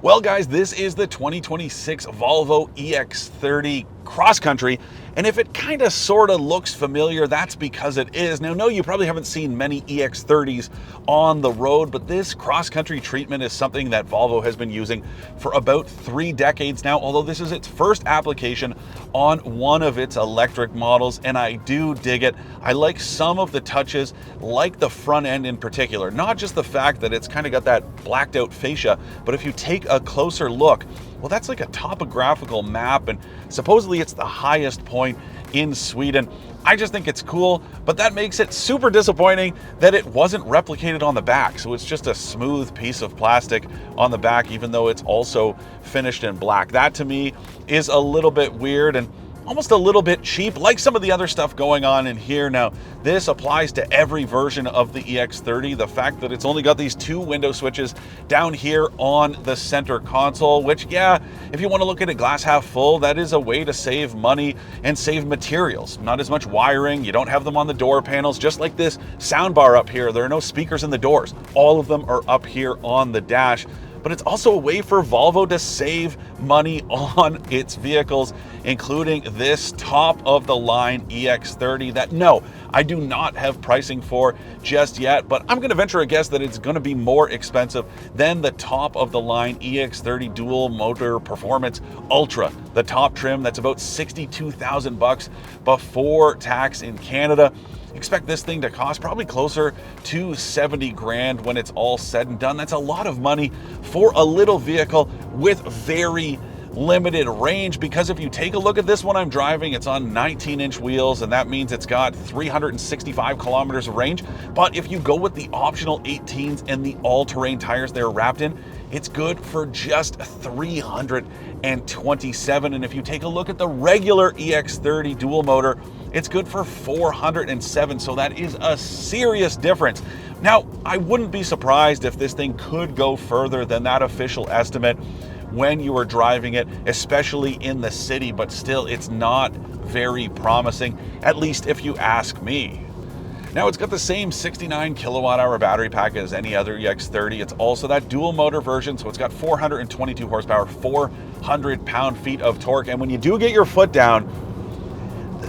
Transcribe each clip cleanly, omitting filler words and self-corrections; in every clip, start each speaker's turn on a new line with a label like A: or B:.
A: Well guys, this is the 2026 Volvo EX30 Cross Country, and if it kind of sort of looks familiar, that's because it is. Now, no, you probably haven't seen many EX30s on the road, but this cross-country treatment is something that Volvo has been using for about 3 decades now, although this is its first application on one of its electric models, and I do dig it. I like some of the touches, like the front end in particular, not just the fact that it's kind of got that blacked out fascia, but if you take a closer look, well, that's like a topographical map, and supposedly it's the highest point in Sweden. I just think it's cool, but that makes it super disappointing that it wasn't replicated on the back. So it's just a smooth piece of plastic on the back, even though it's also finished in black. That to me is a little bit weird and almost a little bit cheap, like some of the other stuff going on in here. Now, this applies to every version of the EX30. The fact that it's only got these 2 window switches down here on the center console, which, yeah, if you want to look at it glass half full, that is a way to save money and save materials. Not as much wiring, you don't have them on the door panels, just like this sound bar up here. There are no speakers in the doors. All of them are up here on the dash. But it's also a way for Volvo to save money on its vehicles, including this top-of-the-line EX30 that, no, I do not have pricing for just yet, but I'm going to venture a guess that it's going to be more expensive than the top-of-the-line EX30 dual motor performance Ultra, the top trim that's about $62,000 before tax in Canada. Expect this thing to cost probably closer to 70 grand when it's all said and done. That's a lot of money for a little vehicle with very limited range, because if you take a look at this one I'm driving, it's on 19-inch wheels, and that means it's got 365 kilometers of range. But if you go with the optional 18s and the all-terrain tires they're wrapped in, it's good for just 327. And if you take a look at the regular EX30 dual motor, it's good for 407. So that is a serious difference. Now, I wouldn't be surprised if this thing could go further than that official estimate when you are driving it, especially in the city, but still, it's not very promising, at least if you ask me. Now, it's got the same 69 kilowatt hour battery pack as any other EX30. It's also that dual motor version, so it's got 422 horsepower, 400 pound-feet of torque, and when you do get your foot down,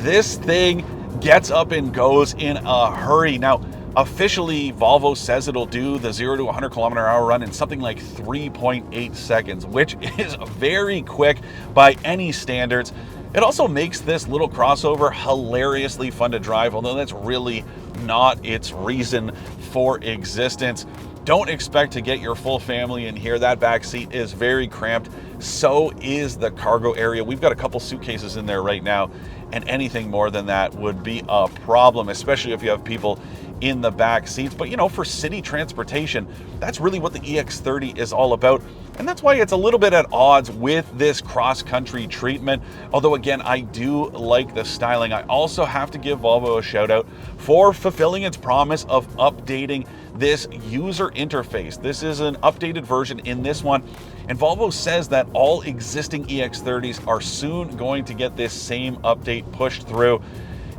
A: this thing gets up and goes in a hurry. Now, officially, Volvo says it'll do the 0 to 100 kilometer hour run in something like 3.8 seconds, which is very quick by any standards. It also makes this little crossover hilariously fun to drive, although that's really not its reason for existence. Don't expect to get your full family in here. That back seat is very cramped. So is the cargo area. We've got a couple suitcases in there right now, and anything more than that would be a problem, especially if you have people in the back seats. But you know, for city transportation, that's really what the EX30 is all about. And that's why it's a little bit at odds with this cross-country treatment. Although again, I do like the styling. I also have to give Volvo a shout out for fulfilling its promise of updating this user interface. This is an updated version in this one, and Volvo says that all existing EX30s are soon going to get this same update pushed through.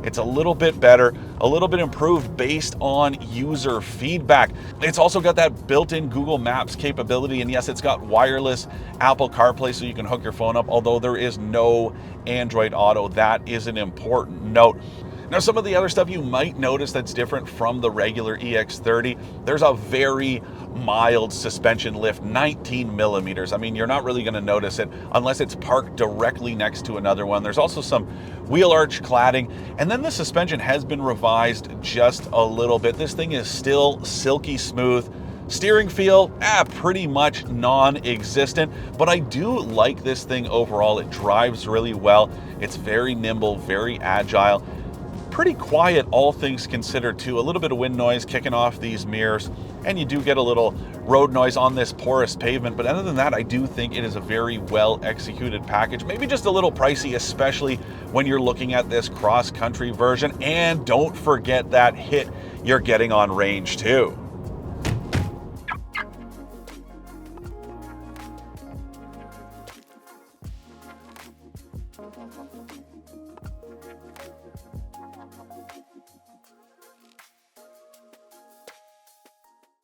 A: It's a little bit better, a little bit improved based on user feedback. It's also got that built-in Google Maps capability, and yes, it's got wireless Apple CarPlay so you can hook your phone up, although there is no Android Auto. That is an important note. Now, some of the other stuff you might notice that's different from the regular EX30, there's a very mild suspension lift, 19 millimeters. I mean, you're not really going to notice it unless it's parked directly next to another one. There's also some wheel arch cladding, and then the suspension has been revised just a little bit. This thing is still silky smooth. Steering feel, pretty much non-existent, but I do like this thing overall. It drives really well. It's very nimble, very agile. Pretty quiet, all things considered, too. A little bit of wind noise kicking off these mirrors, and you do get a little road noise on this porous pavement. But other than that, I do think it is a very well executed package. Maybe just a little pricey, especially when you're looking at this cross-country version. And don't forget that hit you're getting on range, too.